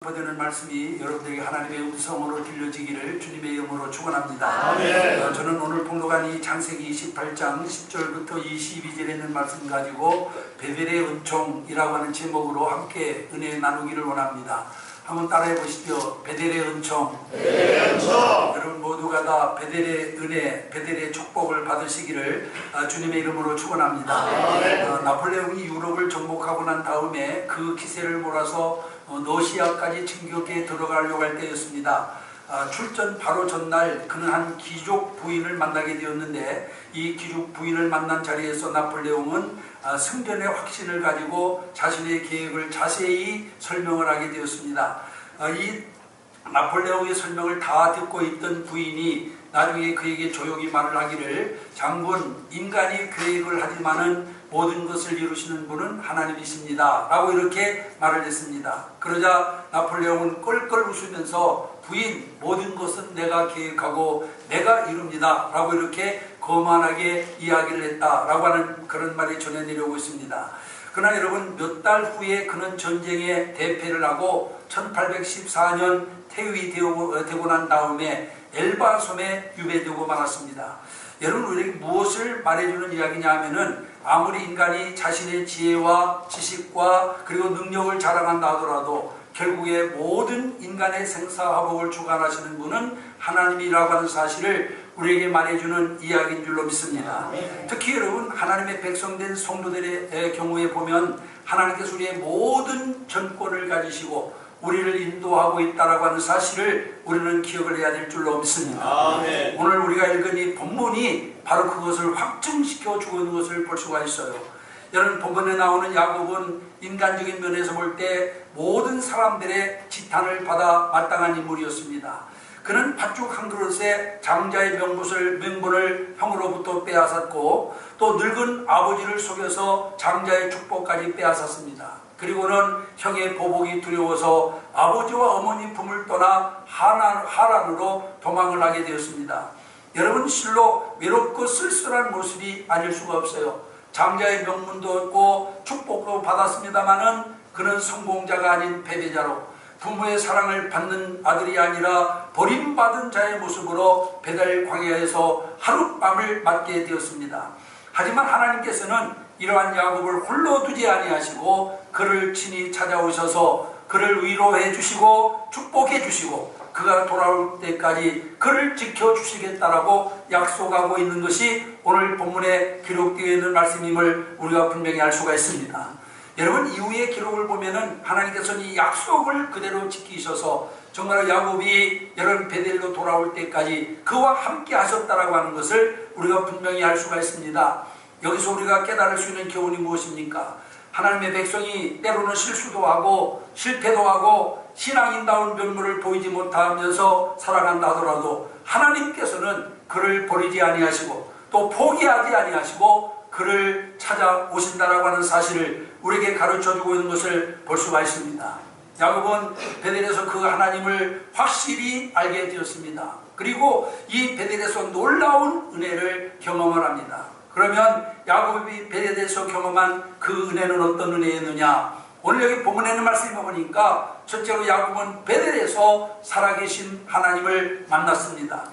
선포되는 말씀이 여러분들에게 하나님의 음성으로 들려지기를 주님의 이름으로 축원합니다. 아멘. 저는 오늘 봉독한 이 창세기 28장 10절부터 22절에 있는 말씀 가지고 베델의 은총이라고 하는 제목으로 함께 은혜 나누기를 원합니다. 한번 따라해 보시죠. 베델의 은총. 베델의 은총. 여러분 모두가 다 베델의 은혜, 베델의 축복을 받으시기를 주님의 이름으로 축원합니다. 나폴레옹이 유럽을 정복하고 난 다음에 그 기세를 몰아서 러시아까지 진격에 들어가려고 할 때였습니다. 출전 바로 전날 그는 한 귀족 부인을 만나게 되었는데 이 귀족 부인을 만난 자리에서 나폴레옹은 승전의 확신을 가지고 자신의 계획을 자세히 설명을 하게 되었습니다. 이 나폴레옹의 설명을 다 듣고 있던 부인이 나중에 그에게 조용히 말을 하기를, 장군, 인간이 계획을 하지만은 모든 것을 이루시는 분은 하나님이십니다 라고 이렇게 말을 했습니다. 그러자 나폴레옹은 껄껄 웃으면서 부인, 모든 것은 내가 계획하고 내가 이룹니다 라고 이렇게 거만하게 이야기를 했다라고 하는 그런 말이 전해 내려오고 있습니다. 그러나 여러분, 몇 달 후에 그는 전쟁에 대패를 하고 1814년 퇴위되고 난 다음에 엘바 섬에 유배되고 말았습니다. 여러분, 우리에게 무엇을 말해주는 이야기냐 하면은, 아무리 인간이 자신의 지혜와 지식과 그리고 능력을 자랑한다 하더라도 결국에 모든 인간의 생사화복을 주관하시는 분은 하나님이라고 하는 사실을 우리에게 말해주는 이야기인 줄로 믿습니다. 특히 여러분, 하나님의 백성된 성도들의 경우에 보면 하나님께서 우리의 모든 전권을 가지시고 우리를 인도하고 있다라고 하는 사실을 우리는 기억을 해야 될 줄로 믿습니다. 아멘. 오늘 우리가 읽은 이 본문이 바로 그것을 확증시켜 주고 있는 것을 볼 수가 있어요. 여러분, 본문에 나오는 야곱은 인간적인 면에서 볼 때 모든 사람들의 지탄을 받아 마땅한 인물이었습니다. 그는 팥죽 한 그릇에 장자의 명분을 형으로부터 빼앗았고, 또 늙은 아버지를 속여서 장자의 축복까지 빼앗았습니다. 그리고는 형의 보복이 두려워서 아버지와 어머니 품을 떠나 하란으로 도망을 하게 되었습니다. 여러분, 실로 외롭고 쓸쓸한 모습이 아닐 수가 없어요. 장자의 명분도 얻고 축복도 받았습니다마는 그는 성공자가 아닌 패배자로, 부모의 사랑을 받는 아들이 아니라 버림받은 자의 모습으로 베델 광야에서 하룻밤을 맞게 되었습니다. 하지만 하나님께서는 이러한 야곱을 홀로 두지 아니하시고 그를 친히 찾아오셔서 그를 위로해 주시고 축복해 주시고 그가 돌아올 때까지 그를 지켜주시겠다라고 약속하고 있는 것이 오늘 본문에 기록되어 있는 말씀임을 우리가 분명히 알 수가 있습니다. 여러분, 이후의 기록을 보면은 하나님께서는 이 약속을 그대로 지키셔서 정말 야곱이 여러분 베델로 돌아올 때까지 그와 함께 하셨다라고 하는 것을 우리가 분명히 알 수가 있습니다. 여기서 우리가 깨달을 수 있는 교훈이 무엇입니까? 하나님의 백성이 때로는 실수도 하고 실패도 하고 신앙인다운 면모를 보이지 못하면서 살아간다 하더라도 하나님께서는 그를 버리지 아니하시고 또 포기하지 아니하시고 그를 찾아오신다라고 하는 사실을 우리에게 가르쳐주고 있는 것을 볼 수가 있습니다. 야곱은 베델에서 그 하나님을 확실히 알게 되었습니다. 그리고 이 베델에서 놀라운 은혜를 경험을 합니다. 그러면 야곱이 베델에서 경험한 그 은혜는 어떤 은혜였느냐? 오늘 여기 본문에 있는 말씀을 보니까 첫째로 야곱은 베델에서 살아계신 하나님을 만났습니다.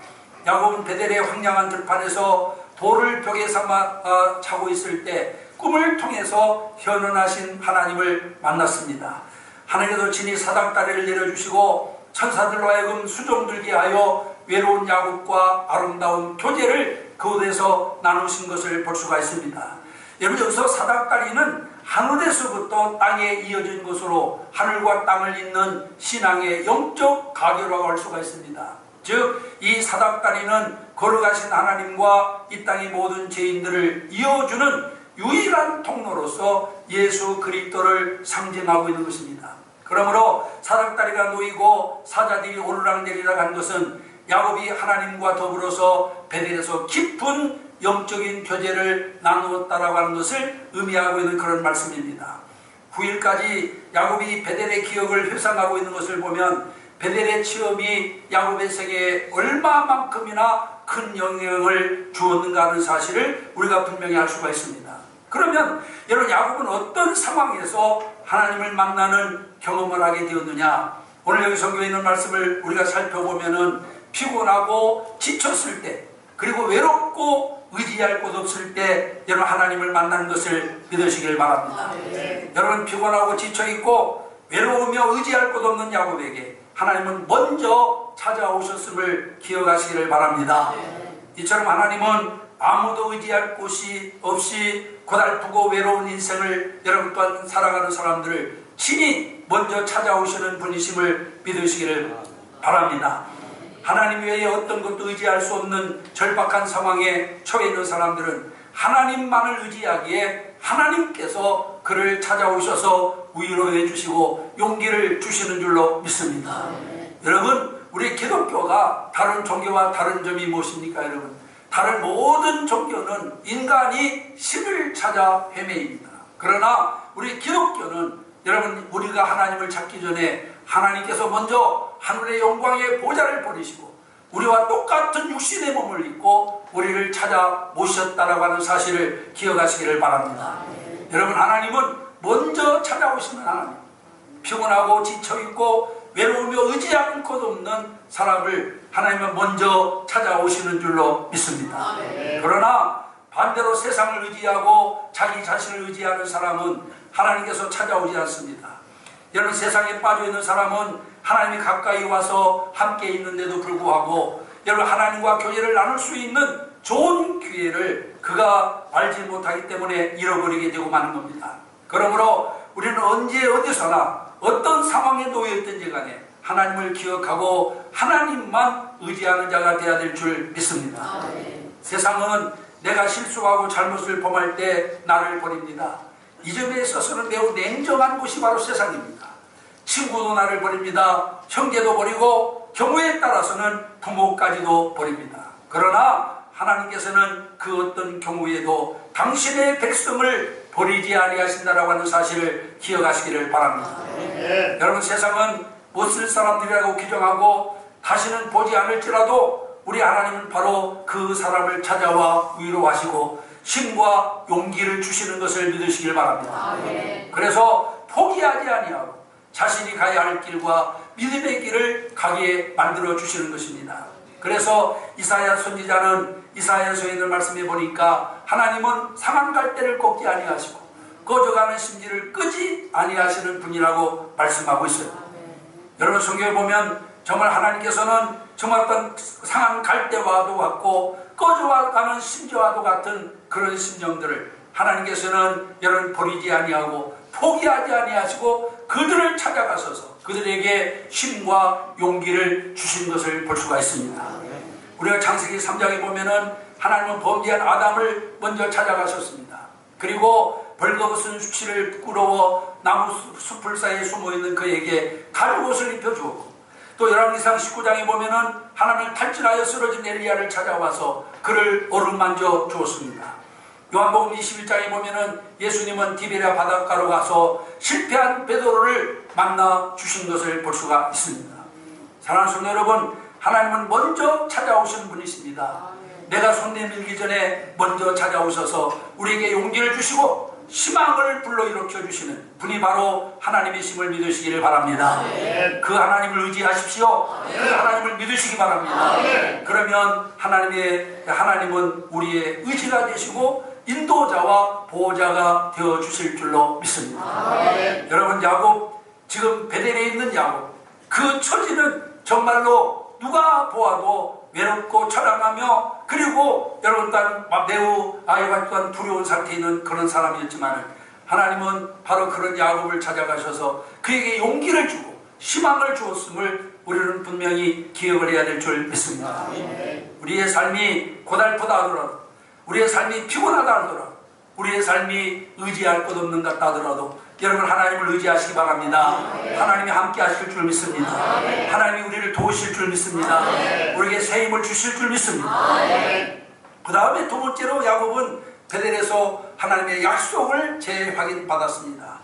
야곱은 베델의 황량한 들판에서 돌을 벽에 삼아 자고 있을 때 꿈을 통해서 현현하신 하나님을 만났습니다. 하나님께서 친히 사닥다리를 내려주시고 천사들로 하여금 수종 들게 하여 외로운 야곱과 아름다운 교제를 그곳에서 나누신 것을 볼 수가 있습니다. 여러분, 여기서 사닥다리는 하늘에서부터 땅에 이어진 것으로 하늘과 땅을 잇는 신앙의 영적 가교라고 할 수가 있습니다. 즉, 이 사닥다리는 걸어가신 하나님과 이 땅의 모든 죄인들을 이어주는 유일한 통로로서 예수 그리스도를 상징하고 있는 것입니다. 그러므로 사닥다리가 놓이고 사자들이 오르락내리락 한 것은 야곱이 하나님과 더불어서 베델에서 깊은 영적인 교제를 나누었다라고 하는 것을 의미하고 있는 그런 말씀입니다. 9일까지 야곱이 베델의 기억을 회상하고 있는 것을 보면 베델의 체험이 야곱의 세계에 얼마만큼이나 큰 영향을 주었는가 하는 사실을 우리가 분명히 알 수가 있습니다. 그러면 여러분, 야곱은 어떤 상황에서 하나님을 만나는 경험을 하게 되었느냐? 오늘 여기 성경에 있는 말씀을 우리가 살펴보면은 피곤하고 지쳤을 때, 그리고 외롭고 의지할 곳 없을 때 여러분 하나님을 만나는 것을 믿으시길 바랍니다. 여러분 피곤하고 지쳐있고 외로우며 의지할 곳 없는 야곱에게 하나님은 먼저 찾아오셨음을 기억하시기를 바랍니다. 이처럼 하나님은 아무도 의지할 곳이 없이 고달프고 외로운 인생을 여러분 또한 살아가는 사람들을 친히 먼저 찾아오시는 분이심을 믿으시기를 바랍니다. 하나님 외에 어떤 것도 의지할 수 없는 절박한 상황에 처해 있는 사람들은 하나님만을 의지하기에 하나님께서 그를 찾아오셔서 위로해 주시고 용기를 주시는 줄로 믿습니다. 여러분, 우리 기독교가 다른 종교와 다른 점이 무엇입니까? 여러분, 다른 모든 종교는 인간이 신을 찾아 헤매입니다. 그러나 우리 기독교는 여러분, 우리가 하나님을 찾기 전에 하나님께서 먼저 하늘의 영광의 보좌를 버리시고 우리와 똑같은 육신의 몸을 입고 우리를 찾아 모셨다라고 하는 사실을 기억하시기를 바랍니다. 여러분, 하나님은 먼저 찾아오시는 하나님, 피곤하고 지쳐있고 외로우며 의지할 곳 없는 사람을 하나님은 먼저 찾아오시는 줄로 믿습니다. 그러나 반대로 세상을 의지하고 자기 자신을 의지하는 사람은 하나님께서 찾아오지 않습니다. 여러분, 세상에 빠져있는 사람은 하나님이 가까이 와서 함께 있는데도 불구하고 여러분 하나님과 교제를 나눌 수 있는 좋은 기회를 그가 알지 못하기 때문에 잃어버리게 되고 마는 겁니다. 그러므로 우리는 언제 어디서나 어떤 상황에 놓여있든지 간에 하나님을 기억하고 하나님만 의지하는 자가 되어야 될 줄 믿습니다. 세상은 내가 실수하고 잘못을 범할 때 나를 버립니다. 이 점에 있어서는 매우 냉정한 곳이 바로 세상입니다. 친구도 나를 버립니다. 형제도 버리고 경우에 따라서는 부모까지도 버립니다. 그러나 하나님께서는 그 어떤 경우에도 당신의 백성을 버리지 아니하신다라고 하는 사실을 기억하시기를 바랍니다. 여러분, 세상은 못쓸 사람들이라고 규정하고 다시는 보지 않을지라도 우리 하나님은 바로 그 사람을 찾아와 위로하시고 힘과 용기를 주시는 것을 믿으시길 바랍니다. 그래서 포기하지 아니하고 자신이 가야 할 길과 믿음의 길을 가게 만들어 주시는 것입니다. 그래서 이사야 선지자는 이사야서에 있는 말씀에 보니까 하나님은 상한 갈대를 꺾지 아니하시고 꺼져가는 심지를 끄지 아니하시는 분이라고 말씀하고 있어요. 여러분, 성경에 보면 정말 하나님께서는 정말 어떤 상한 갈대와도 같고 꺼져가는 심지와도 같은 그런 심정들을 하나님께서는 여러분 버리지 아니하고 포기하지 아니하시고 그들을 찾아가셔서 그들에게 힘과 용기를 주신 것을 볼 수가 있습니다. 우리가 창세기 3장에 보면은 하나님은 범죄한 아담을 먼저 찾아가셨습니다. 그리고 벌거벗은 수치를 부끄러워 나무 숲을 사이에 숨어있는 그에게 가죽옷을 입혀주었고, 또 열왕기상 19장에 보면은 하나님을 탈진하여 쓰러진 엘리야를 찾아와서 그를 어루만져 주었습니다. 요한복음 21장에 보면은 예수님은 디베랴 바닷가로 가서 실패한 베드로를 만나 주신 것을 볼 수가 있습니다. 사랑하는 성도 여러분, 하나님은 먼저 찾아오시는 분이십니다. 내가 손 내밀기 전에 먼저 찾아오셔서 우리에게 용기를 주시고 희망을 불러일으켜 주시는 분이 바로 하나님이심을 믿으시기를 바랍니다. 그 하나님을 의지하십시오. 그 하나님을 믿으시기 바랍니다. 그러면 하나님은 우리의 의지가 되시고 인도자와 보호자가 되어 주실 줄로 믿습니다. 여러분, 야곱, 지금 베델에 있는 야곱, 그 처지는 정말로 누가 보아도 외롭고 처량하며, 그리고 여러분 또한 매우 아이와 또한 두려운 상태에 있는 그런 사람이었지만 하나님은 바로 그런 야곱을 찾아가셔서 그에게 용기를 주고 희망을 주었음을 우리는 분명히 기억을 해야 될 줄 믿습니다. 우리의 삶이 고달프다 하더라도, 우리의 삶이 피곤하다 하더라도, 우리의 삶이 의지할 것 없는 것 같다 하더라도 여러분 하나님을 의지하시기 바랍니다. 하나님이 함께 하실 줄 믿습니다. 하나님이 우리를 도우실 줄 믿습니다. 우리에게 새 힘을 주실 줄 믿습니다. 그 다음에 두 번째로 야곱은 베델에서 하나님의 약속을 재확인받았습니다.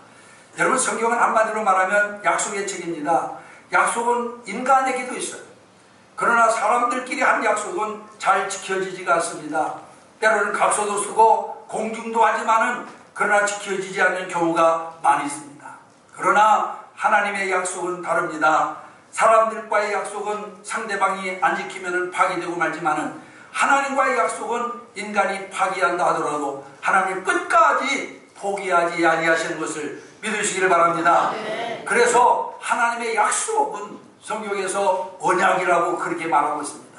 여러분, 성경은 한마디로 말하면 약속의 책입니다. 약속은 인간에게도 있어요. 그러나 사람들끼리 한 약속은 잘 지켜지지가 않습니다. 때로는 각서도 쓰고 공중도 하지만은 그러나 지켜지지 않는 경우가 많이 있습니다. 그러나 하나님의 약속은 다릅니다. 사람들과의 약속은 상대방이 안 지키면 파기되고 말지만은 하나님과의 약속은 인간이 파기한다 하더라도 하나님 끝까지 포기하지 아니하시는 것을 믿으시기를 바랍니다. 그래서 하나님의 약속은 성경에서 언약이라고 그렇게 말하고 있습니다.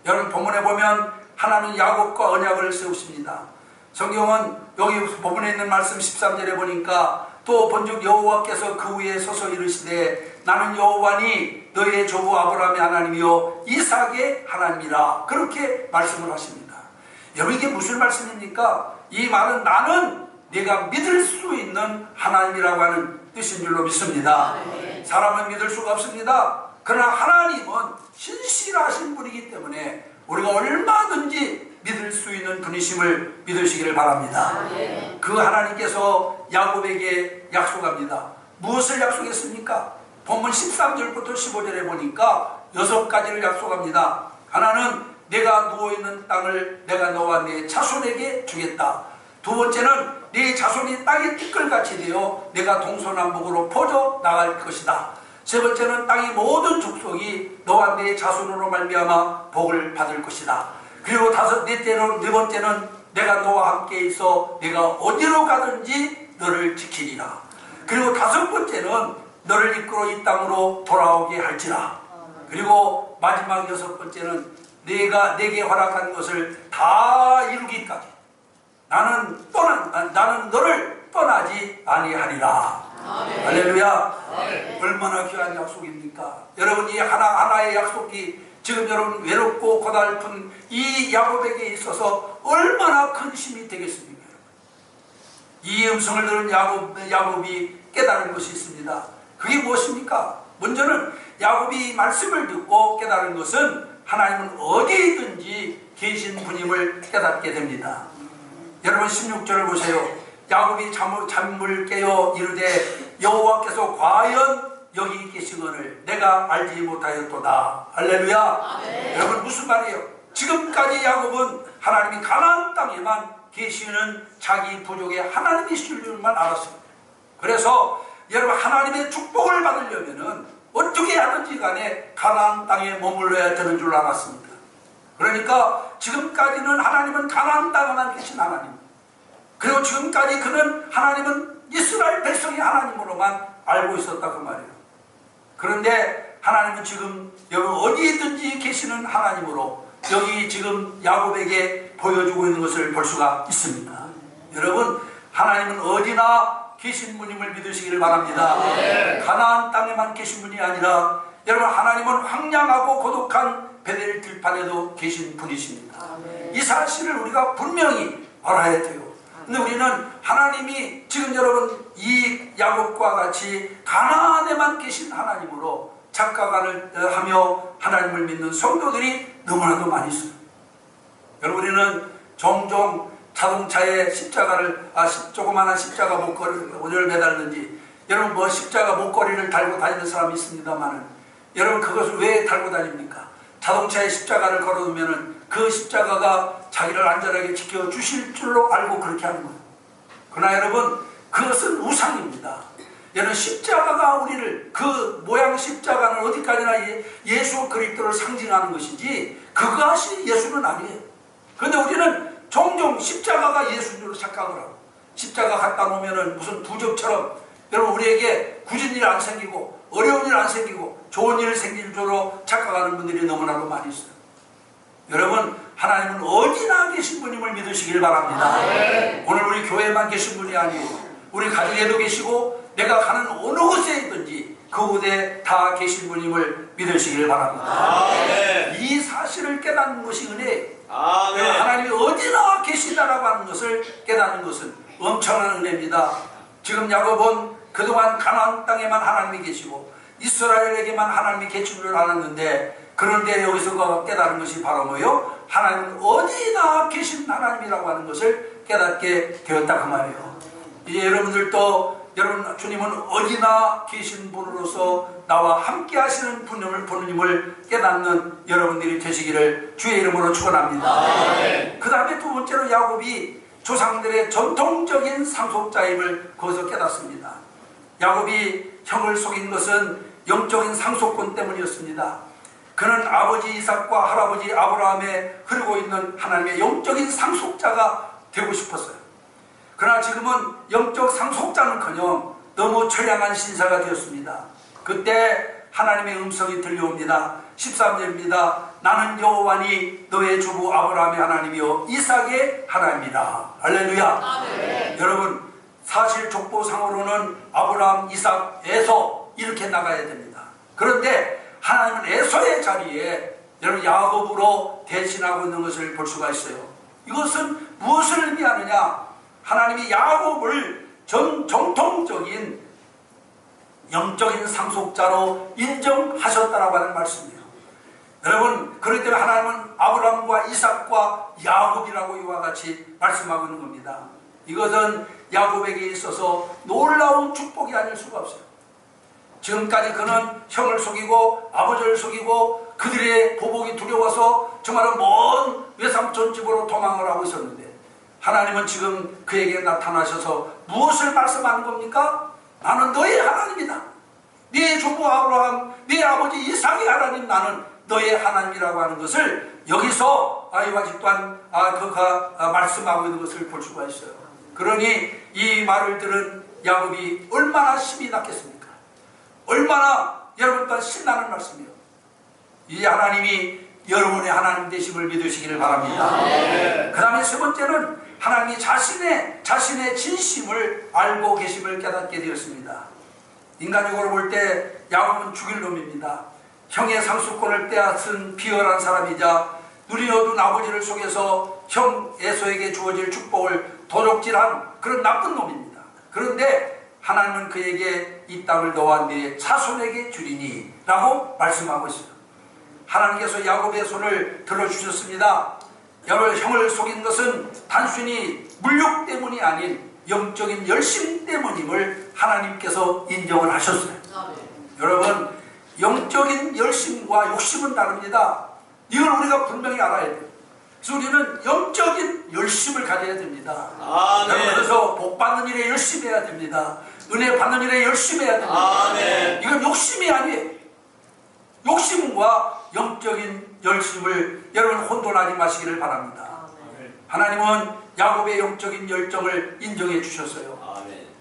여러분 본문에 보면 하나님은 야곱과 언약을 세우십니다. 성경은 여기 본문에 있는 말씀 13절에 보니까 또 본즉 여호와께서 그 위에 서서 이르시되 나는 여호와니 너의 조부 아브라함의 하나님이요 이삭의 하나님이라 그렇게 말씀을 하십니다. 여러분 이게 무슨 말씀입니까? 이 말은 나는 네가 믿을 수 있는 하나님이라고 하는 뜻인 줄로 믿습니다. 사람은 믿을 수가 없습니다. 그러나 하나님은 신실하신 분이기 때문에 우리가 얼마든지 믿을 수 있는 분이심을 믿으시기를 바랍니다. 그 하나님께서 야곱에게 약속합니다. 무엇을 약속했습니까? 본문 13절부터 15절에 보니까 6가지를 약속합니다. 하나는 내가 누워있는 땅을 내가 너와 네 자손에게 주겠다. 두 번째는 네 자손이 땅의 티끌같이 되어 내가 동서남북으로 퍼져 나갈 것이다. 세 번째는 땅의 모든 족속이 너와 네 자손으로 말미암아 복을 받을 것이다. 그리고 네 번째는 내가 너와 함께 있어 내가 어디로 가든지 너를 지키리라. 그리고 다섯 번째는 너를 이끌어 이 땅으로 돌아오게 할지라. 그리고 마지막 6번째는 내가 내게 허락한 것을 다 이루기까지 나는 너를 떠나지 아니하리라. 할렐루야. 얼마나 귀한 약속입니까? 여러분 이 하나하나의 약속이 지금 여러분 외롭고 고달픈 이 야곱에게 있어서 얼마나 큰 힘이 되겠습니까? 이 음성을 들은 야곱이 깨달은 것이 있습니다. 그게 무엇입니까? 먼저는 야곱이 말씀을 듣고 깨달은 것은 하나님은 어디든지 계신 분임을 깨닫게 됩니다. 여러분 16절을 보세요. 야곱이 잠을 깨어 이르되 여호와께서 과연 여기 계시거늘 내가 알지 못하였도다. 할렐루야. 여러분 무슨 말이에요? 지금까지 야곱은 하나님이 가나안 땅에만 계시는 자기 부족의 하나님이실 줄만 알았습니다. 그래서 여러분 하나님의 축복을 받으려면은 어떻게 하든지 간에 가나안 땅에 머물러야 되는 줄 알았습니다. 그러니까 지금까지는 하나님은 가나안 땅에만 계신 하나님, 그리고 지금까지 하나님은 이스라엘 백성의 하나님으로만 알고 있었다 그 말이에요. 그런데 하나님은 지금 여기 어디든지 계시는 하나님으로 여기 지금 야곱에게 보여주고 있는 것을 볼 수가 있습니다. 여러분 하나님은 어디나 계신 분임을 믿으시기를 바랍니다. 가나안 땅에만 계신 분이 아니라 여러분 하나님은 황량하고 고독한 베델 들판에도 계신 분이십니다. 이 사실을 우리가 분명히 알아야 돼요. 근데 우리는 하나님이 지금 여러분 이 야곱과 같이 가나안에만 계신 하나님으로 착각을 하며 하나님을 믿는 성도들이 너무나도 많이 있어요. 여러분 우리는 종종 자동차에 십자가를 조그마한 십자가 목걸이를 매달는지 여러분 뭐 십자가 목걸이를 달고 다니는 사람이 있습니다만 여러분 그것을 왜 달고 다닙니까? 자동차에 십자가를 걸어두면 그 십자가가 자기를 안전하게 지켜주실 줄로 알고 그렇게 하는 거예요. 그러나 여러분 그것은 우상입니다. 여러분 십자가가 우리를 그 모양 십자가는 어디까지나 예수 그리스도를 상징하는 것이지 그것이 예수는 아니에요. 그런데 우리는 종종 십자가가 예수인 줄로 착각을 하고 십자가 갖다 놓으면 무슨 부적처럼 여러분 우리에게 굳은 일 안 생기고 어려운 일 안 생기고 좋은 일 생길 줄로 착각하는 분들이 너무나도 많이 있어요. 여러분 하나님은 어디나 계신 분임을 믿으시길 바랍니다. 오늘 우리 교회만 계신 분이 아니고 우리 가정에도 계시고 내가 가는 어느 곳에 있든지 그곳에 다 계신 분임을 믿으시길 바랍니다. 이 사실을 깨닫는 것이 은혜예요. 하나님이 어디나 계시다라고 하는 것을 깨닫는 것은 엄청난 은혜입니다. 지금 야곱은 그동안 가나안 땅에만 하나님이 계시고 이스라엘에게만 하나님이 계신 줄 알았는데 그런데 여기서 깨달은 것이 바로 뭐예요? 하나님은 어디나 계신 하나님이라고 하는 것을 깨닫게 되었다 그 말이에요. 이제 여러분들도 여러분 주님은 어디나 계신 분으로서 나와 함께 하시는 분임을 깨닫는 여러분들이 되시기를 주의 이름으로 축원합니다. 그 다음에 두 번째로 야곱이 조상들의 전통적인 상속자임을 거기서 깨닫습니다. 야곱이 형을 속인 것은 영적인 상속권 때문이었습니다. 그는 아버지 이삭과 할아버지 아브라함에 흐르고 있는 하나님의 영적인 상속자가 되고 싶었어요. 그러나 지금은 영적 상속자는커녕 너무 처량한 신사가 되었습니다. 그때 하나님의 음성이 들려옵니다. 13절입니다. 나는 여호와니 너의 주부 아브라함의 하나님이요 이삭의 하나님이라. 할렐루야. 아멘. 여러분, 사실 족보상으로는 아브라함, 이삭, 에서 이렇게 나가야 됩니다. 그런데 하나님은 에서의 자리에 여러분 야곱으로 대신하고 있는 것을 볼 수가 있어요. 이것은 무엇을 의미하느냐? 하나님이 야곱을 정통적인 영적인 상속자로 인정하셨다라고 하는 말씀이에요. 여러분, 그렇기 때문에 하나님은 아브라함과 이삭과 야곱이라고 이와 같이 말씀하고 있는 겁니다. 이것은 야곱에게 있어서 놀라운 축복이 아닐 수가 없어요. 지금까지 그는 형을 속이고 아버지를 속이고 그들의 보복이 두려워서 정말 먼 외삼촌 집으로 도망을 하고 있었는데, 하나님은 지금 그에게 나타나셔서 무엇을 말씀하는 겁니까? 나는 너의 하나님이다. 네 조부 아브라함, 네 아버지 이삭의 하나님, 나는 너의 하나님이라고 하는 것을 여기서 이와 집단 그가 말씀하고 있는 것을 볼 수가 있어요. 그러니 이 말을 들은 야곱이 얼마나 힘이 났겠습니까? 얼마나 여러분 또한 신나는 말씀이에요. 이 하나님이 여러분의 하나님 되심을 믿으시기를 바랍니다. 그 다음에 세 번째는 하나님이 자신의 진심을 알고 계심을 깨닫게 되었습니다. 인간적으로 볼 때 야곱은 죽일 놈입니다. 형의 상속권을 빼앗은 비열한 사람이자 누리 얻은 아버지를 속여서 형 에서에게 주어질 축복을 도적질한 그런 나쁜 놈입니다. 그런데 하나님은 그에게 이 땅을 너와 네 자손에게 주리니 라고 말씀하고 있어요. 하나님께서 야곱의 손을 들어주셨습니다. 여러 형을 속인 것은 단순히 물욕 때문이 아닌 영적인 열심 때문임을 하나님께서 인정을 하셨어요. 여러분, 영적인 열심과 욕심은 다릅니다. 이걸 우리가 분명히 알아야 돼요. 그래서 우리는 영적인 열심을 가져야 됩니다. 여러분, 그래서 복 받는 일에 열심히 해야 됩니다. 은혜 받는 일에 열심히 해야 됩니다. 이건 욕심이 아니에요. 욕심과 영적인 열심을 여러분 혼돈하지 마시기를 바랍니다. 하나님은 야곱의 영적인 열정을 인정해 주셨어요.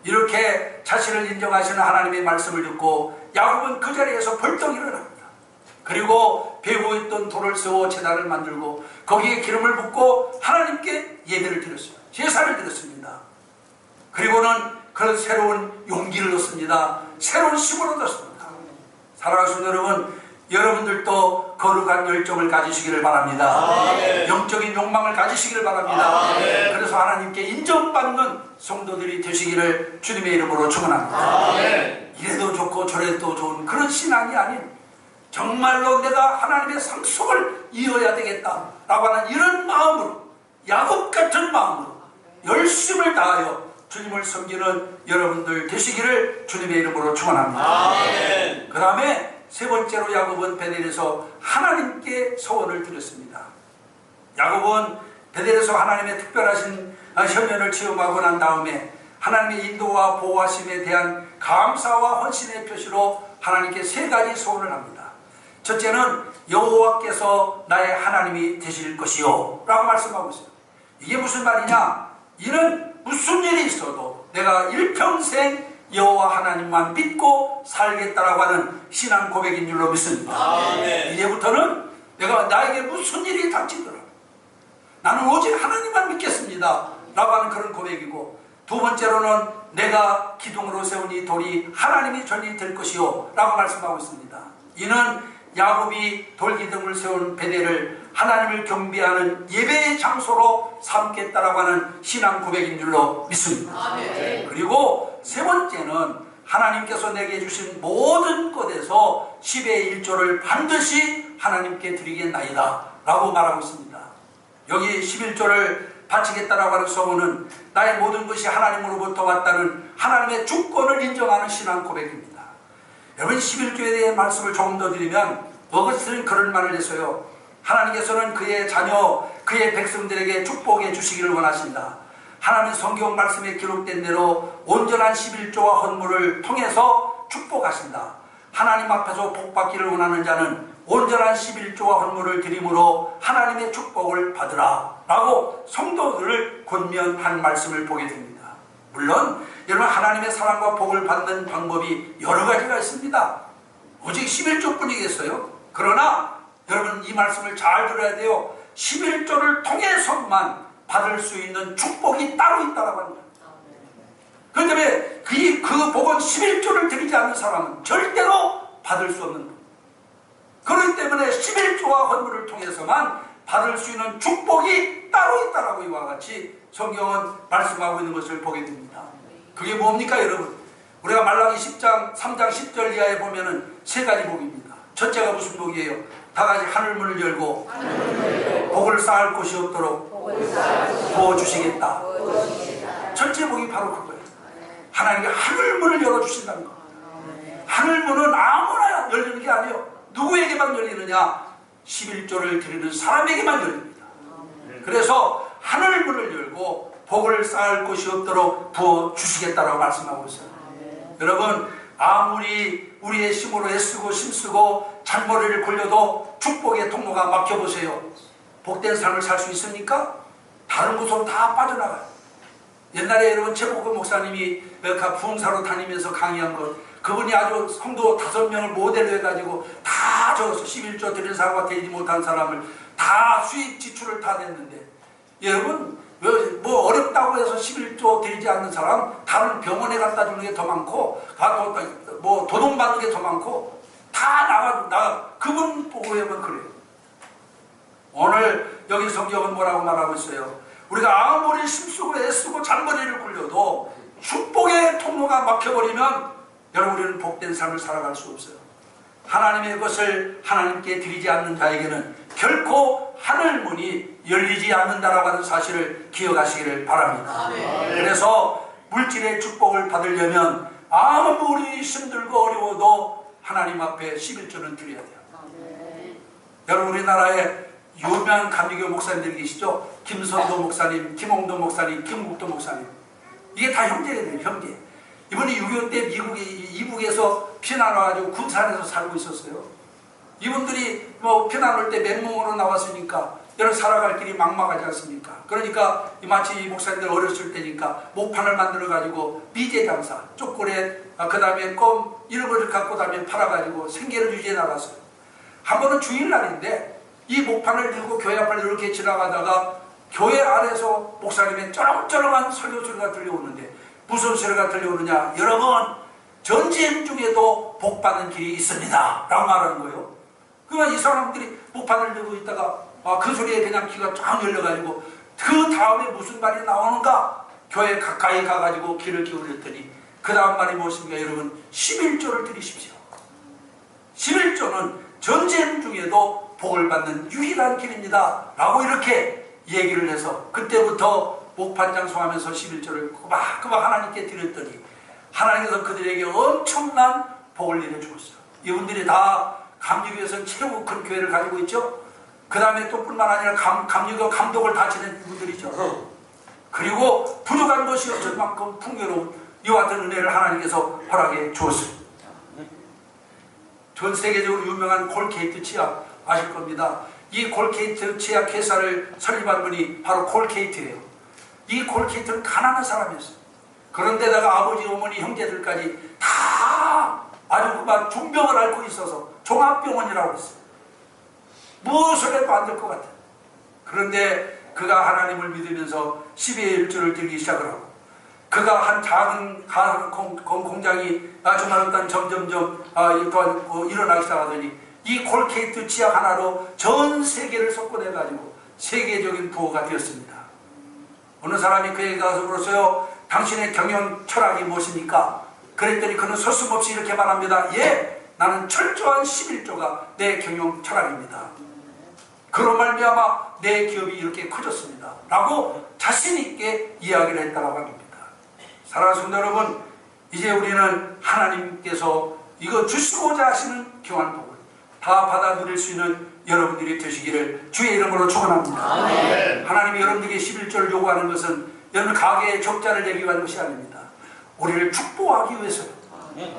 이렇게 자신을 인정하시는 하나님의 말씀을 듣고 야곱은 그 자리에서 벌떡 일어납니다. 그리고 배고 있던 돌을 세워 제단을 만들고 거기에 기름을 붓고 하나님께 예배를 드렸어요. 제사를 드렸습니다. 그리고는 그런 새로운 용기를 얻습니다. 새로운 힘을 얻었습니다. 사랑하시는 여러분, 여러분들도 거룩한 열정을 가지시기를 바랍니다. 영적인 욕망을 가지시기를 바랍니다. 그래서 하나님께 인정받는 성도들이 되시기를 주님의 이름으로 축원합니다. 이래도 좋고 저래도 좋은 그런 신앙이 아닌 정말로 내가 하나님의 상속을 이어야 되겠다라고 하는 이런 마음으로, 야곱 같은 마음으로 열심을 다하여 주님을 섬기는 여러분들 되시기를 주님의 이름으로 축원합니다. 그 다음에 세 번째로 야곱은 베델에서 하나님께 소원을 드렸습니다. 야곱은 베델에서 하나님의 특별하신 현면을 체험하고 난 다음에 하나님의 인도와 보호하심에 대한 감사와 헌신의 표시로 하나님께 세 가지 소원을 합니다. 첫째는 여호와께서 나의 하나님이 되실 것이요 라고 말씀하고 있어요. 이게 무슨 말이냐? 이는 무슨 일이 있어도 내가 일평생 여호와 하나님만 믿고 살겠다라고 하는 신앙 고백인 줄로 믿습니다. 이제부터는 내가 나에게 무슨 일이 닥치더라도 나는 오직 하나님만 믿겠습니다 라고 하는 그런 고백이고, 두 번째로는 내가 기둥으로 세운 이 돌이 하나님이 전이 될 것이요 라고 말씀하고 있습니다. 이는 야곱이 돌기둥을 세운 베델을 하나님을 경배하는 예배의 장소로 삼겠다라고 하는 신앙 고백인 줄로 믿습니다. 그리고 세 번째는 하나님께서 내게 주신 모든 것에서 10의 1조를 반드시 하나님께 드리겠나이다 라고 말하고 있습니다. 여기 11조를 바치겠다라고 하는 소문은 나의 모든 것이 하나님으로부터 왔다는 하나님의 주권을 인정하는 신앙 고백입니다. 여러분, 11조에 대해 말씀을 조금 더 드리면 어거스틴은 그런 말을 했어요. 하나님께서는 그의 자녀, 그의 백성들에게 축복해 주시기를 원하신다. 하나님 성경 말씀에 기록된 대로 온전한 11조와 헌물을 통해서 축복하신다. 하나님 앞에서 복받기를 원하는 자는 온전한 11조와 헌물을 드림으로 하나님의 축복을 받으라 라고 성도들을 권면한 말씀을 보게 됩니다. 물론 여러분, 하나님의 사랑과 복을 받는 방법이 여러 가지가 있습니다. 오직 11조뿐이겠어요? 그러나 여러분, 이 말씀을 잘 들어야 돼요. 11조를 통해서만 받을 수 있는 축복이 따로 있다고 합니다. 그렇기 때문에 그 복은 11조를 드리지 않는 사람은 절대로 받을 수 없는 것. 그렇기 때문에 11조와 헌물을 통해서만 받을 수 있는 축복이 따로 있다라고 이와 같이 성경은 말씀하고 있는 것을 보게 됩니다. 그게 뭡니까 여러분? 우리가 말라기 10장 3장 10절 이하에 보면은 세 가지 복입니다. 첫째가 무슨 복이에요? 다 같이 하늘문을 열고 복을 쌓을 곳이 없도록 부어주시겠다. 첫째 복이 바로 그거예요. 하나님이 하늘문을 열어주신다는 겁니다. 하늘문은 아무나 열리는 게 아니에요. 누구에게만 열리느냐? 11조를 드리는 사람에게만 열립니다. 그래서 하늘문을 열고 복을 쌓을 곳이 없도록 부어주시겠다라고 말씀하고 있어요. 여러분, 아무리 우리의 힘으로 애쓰고 힘쓰고 잔머리를 굴려도 축복의 통로가 막혀보세요. 복된 삶을 살 수 있습니까? 다른 곳으로 다 빠져나가요. 옛날에 여러분, 최복근 목사님이 부흥사로 다니면서 강의한 것, 그분이 아주 성도 5명을 모델로 해가지고 다 적었어. 11조 드린 사람과 되지 못한 사람을 다 수입 지출을 다 냈는데, 여러분, 뭐 어렵다고 해서 11조 드리지 않는 사람, 다른 병원에 갖다 주는 게 더 많고, 뭐 도둑받는 게 더 많고, 다 나가 그분 보고 하면 그래요. 오늘 여기 성경은 뭐라고 말하고 있어요? 우리가 아무리 힘쓰고 애쓰고 잔머리를 굴려도 축복의 통로가 막혀버리면 여러분, 우리는 복된 삶을 살아갈 수 없어요. 하나님의 것을 하나님께 드리지 않는 자에게는 결코 하늘문이 열리지 않는다라고 하는 사실을 기억하시기를 바랍니다. 그래서 물질의 축복을 받으려면 아무리 힘들고 어려워도 하나님 앞에 11조는 드려야 돼요. 여러분, 우리나라에 유명한 감리교 목사님들 계시죠? 김선도 목사님, 김홍도 목사님, 김국도 목사님. 이게 다 형제들이에요. 형제. 이분이 6.25 때 이북에서 피난 와가지고 군산에서 살고 있었어요. 이분들이 뭐 피난 올 때 맨몸으로 나왔으니까 여러 살아갈 길이 막막하지 않습니까? 그러니까 마치 이 목사님들 어렸을 때니까 목판을 만들어가지고 미제 장사, 초콜릿, 그 다음에 껌 이런 것을 갖고 다음에 팔아가지고 생계를 유지해 나갔어요. 한 번은 주일날인데 이 목판을 들고 교회 앞을 이렇게 지나가다가 교회 안에서 목사님의 쩌렁쩌렁한 설교 소리가 들려오는데, 무슨 소리가 들려오느냐? 여러분, 전쟁 중에도 복받는 길이 있습니다 라고 말하는 거예요. 그러면 이 사람들이 목판을 들고 있다가 그 소리에 그냥 귀가 쫙 열려가지고 그 다음에 무슨 말이 나오는가? 교회 가까이 가가지고 귀를 기울였더니 그 다음 말이 무엇입니까? 여러분, 11조를 드리십시오. 11조는 전쟁 중에도 복을 받는 유일한 길입니다 라고 이렇게 얘기를 해서 그때부터 목판 장수하면서 11조를 꼬박꼬박 하나님께 드렸더니 하나님께서 그들에게 엄청난 복을 내려주었어요. 이분들이 다 감리교에서는 최고 큰 교회를 가지고 있죠. 그 다음에 또 뿐만 아니라 감리교 감독을 다 지낸 분들이죠. 그리고 부족한 것이 없을 만큼 풍요로운 이와 같은 은혜를 하나님께서 허락해 주었어요. 전 세계적으로 유명한 콜케이트 치약 아실 겁니다. 이 콜케이트 치약 회사를 설립한 분이 바로 콜케이트예요. 이 콜케이트는 가난한 사람이었어요. 그런데다가 아버지, 어머니, 형제들까지 다 아주 막 중병을 앓고 있어서 종합병원이라고 했어요. 무엇을 해도 안 될 것 같아요. 그런데 그가 하나님을 믿으면서 10의 1조를 드리기 시작을 하고, 그가 한 작은 공장이 정말 일단 점점점 일어나기 시작하더니 이 콜케이트 치약 하나로 전 세계를 석권해가지고 세계적인 부호가 되었습니다. 어느 사람이 그에게 가서 물었어요. 당신의 경영 철학이 무엇입니까? 그랬더니 그는 서슴없이 이렇게 말합니다. 예, 나는 철저한 11조가 내 경영 철학입니다. 그런 말미암아 내 기업이 이렇게 커졌습니다 라고 자신 있게 이야기를 했다고 합니다. 사랑하는 성도 여러분, 이제 우리는 하나님께서 이거 주시고자 하시는 교환 복을 다 받아 누릴 수 있는 여러분들이 되시기를 주의 이름으로 축원합니다. 하나님이 여러분들에게 11조를 요구하는 것은 여러분 가게에 적자를 내기 위한 것이 아닙니다. 우리를 축복하기 위해서요.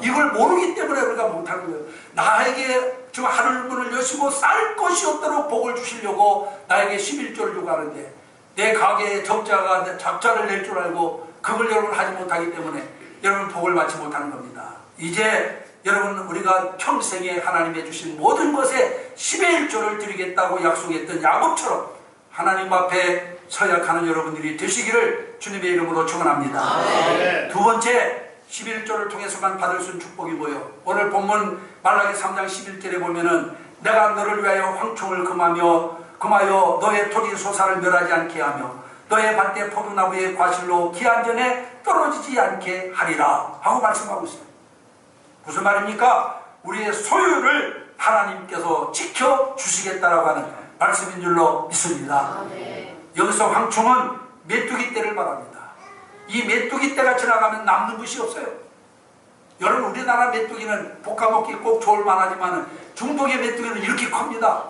이걸 모르기 때문에 우리가 못하는 거예요. 나에게 저 하늘문을 여시고 쌀 것이 없도록 복을 주시려고 나에게 11조를 요구하는데 내 가게에 적자가 잡자를 낼 줄 알고 그걸 여러분 하지 못하기 때문에 여러분 복을 받지 못하는 겁니다. 이제 여러분 우리가 평생에 하나님이 주신 모든 것에 10의 1조를 드리겠다고 약속했던 야곱처럼 하나님 앞에 서약하는 여러분들이 되시기를 주님의 이름으로 축원합니다. 두 번째 11조를 통해서만 받을 수 있는 축복이 뭐예요? 오늘 본문 말라기 3장 11절에 보면은 내가 너를 위하여 황충을 금하여 너의 토지 소사를 멸하지 않게 하며 너의 밭대 포도나무의 과실로 기한 전에 떨어지지 않게 하리라 하고 말씀하고 있어요. 무슨 말입니까? 우리의 소유를 하나님께서 지켜주시겠다라고 하는 말씀인 줄로 믿습니다. 여기서 황충은 메뚜기 떼를 말합니다. 이 메뚜기 떼가 지나가면 남는 것이 없어요. 여러분 우리나라 메뚜기는 볶아먹기 꼭 좋을 만하지만 중동의 메뚜기는 이렇게 큽니다.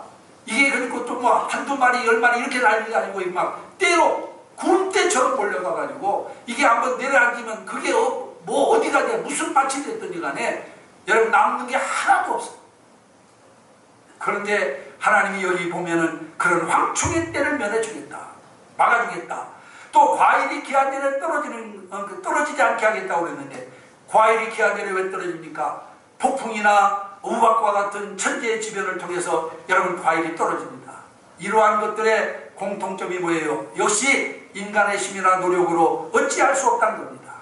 이게 그리고 또 뭐 한두 마리 10마리 이렇게 날리는 게 아니고 막 떼로 굴떼처럼 몰려가가지고 이게 한번 내려앉으면 그게 뭐 어디가 돼 무슨 밭이 됐든지 간에 여러분 남는 게 하나도 없어요. 그런데 하나님이 여기 보면은 그런 황충의 때를 면해주겠다, 막아주겠다. 또 과일이 기한 전에 떨어지지 않게 하겠다고 그랬는데 과일이 기한 전에 왜 떨어집니까? 폭풍이나 우박과 같은 천재의 지변을 통해서 여러분 과일이 떨어집니다. 이러한 것들의 공통점이 뭐예요? 역시 인간의 힘이나 노력으로 어찌할 수 없다는 겁니다.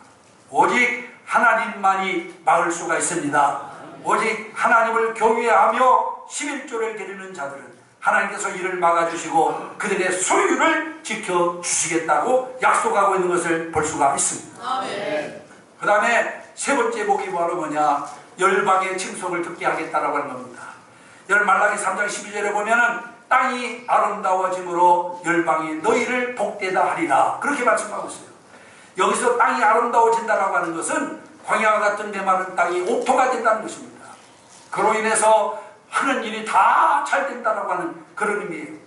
오직 하나님만이 막을 수가 있습니다. 오직 하나님을 경외하며 11조를 드리는 자들은 하나님께서 이를 막아주시고 그들의 소유를 지켜주시겠다고 약속하고 있는 것을 볼 수가 있습니다. 그 다음에 세 번째 복이 바로 뭐냐? 열방의 칭송을 듣게 하겠다라고 하는 겁니다. 말라기 3장 12절에 보면은 땅이 아름다워짐으로 열방이 너희를 복되다 하리라 그렇게 말씀하고 있어요. 여기서 땅이 아름다워진다라고 하는 것은 광야와 같은 메마른 땅이 옥토가 된다는 것입니다. 그로 인해서 하는 일이 다 잘 된다라고 하는 그런 의미예요.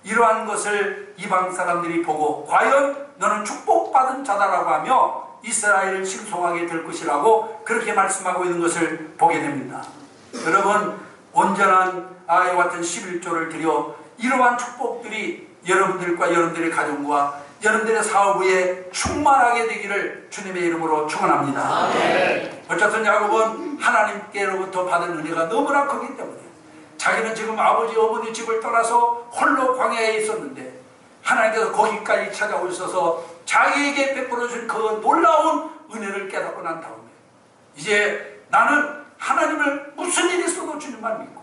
이러한 것을 이방 사람들이 보고 과연 너는 축복받은 자다라고 하며 이스라엘을 칭송하게 될 것이라고 그렇게 말씀하고 있는 것을 보게 됩니다. 여러분 온전한 아이와 같은 11조를 드려 이러한 축복들이 여러분들과 여러분들의 가정과 여러분들의 사업 위에 충만하게 되기를 주님의 이름으로 축원합니다. 어쨌든 야곱은 하나님께로부터 받은 은혜가 너무나 크기 때문에 자기는 지금 아버지 어머니 집을 떠나서 홀로 광야에 있었는데 하나님께서 거기까지 찾아오셔서 자기에게 베풀어준 그 놀라운 은혜를 깨닫고 난 다음에 이제 나는 하나님을 무슨 일이 있어도 주님만 믿고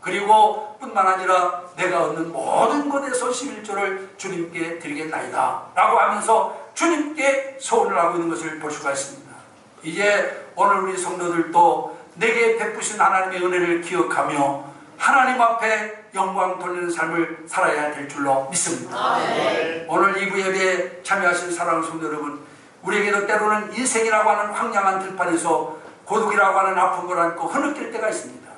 그리고 뿐만 아니라 내가 얻는 모든 것에서 11조를 주님께 드리겠나이다 라고 하면서 주님께 소원을 하고 있는 것을 볼 수가 있습니다. 이제 오늘 우리 성도들도 내게 베푸신 하나님의 은혜를 기억하며 하나님 앞에 영광 돌리는 삶을 살아야 될 줄로 믿습니다. 오늘 2부 예배에 참여하신 사랑하는 성도 여러분, 우리에게도 때로는 인생이라고 하는 황량한 들판에서 고독이라고 하는 아픔을 안고 흐느낄 때가 있습니다.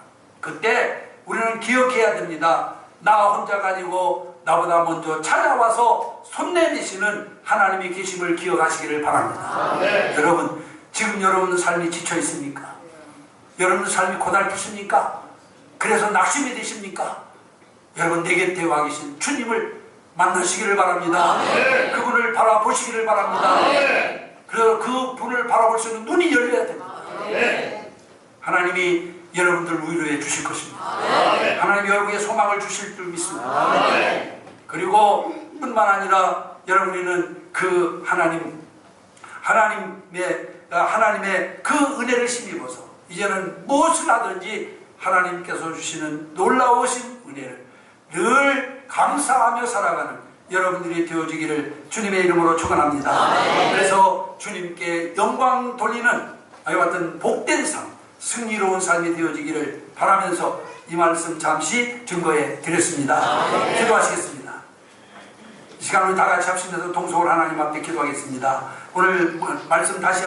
그때 우리는 기억해야 됩니다. 나 혼자가 아니고 나보다 먼저 찾아와서 손 내미시는 하나님이 계심을 기억하시기를 바랍니다. 여러분 지금 여러분 삶이 지쳐 있습니까? 여러분 삶이 고달프십니까? 그래서 낙심이 되십니까? 여러분 내 곁에 와 계신 주님을 만나시기를 바랍니다. 그분을 바라보시기를 바랍니다. 그래서 그분을 바라볼 수 있는 눈이 열려야 됩니다. 하나님이 여러분들 위로해 주실 것입니다. 하나님이 여러분에게 소망을 주실 줄 믿습니다. 그리고 뿐만 아니라 여러분이는 그 하나님의 그 은혜를 힘입어서 이제는 무엇을 하든지 하나님께서 주시는 놀라우신 은혜를 늘 감사하며 살아가는 여러분들이 되어지기를 주님의 이름으로 축원합니다. 그래서 주님께 영광 돌리는 아이와 같은 복된 삶, 승리로운 삶이 되어지기를 바라면서 이 말씀 잠시 증거해 드렸습니다. 기도하시겠습니다. 이 시간 우리 다 같이 합심해서 동서울 하나님 앞에 기도하겠습니다. 오늘 말씀 다시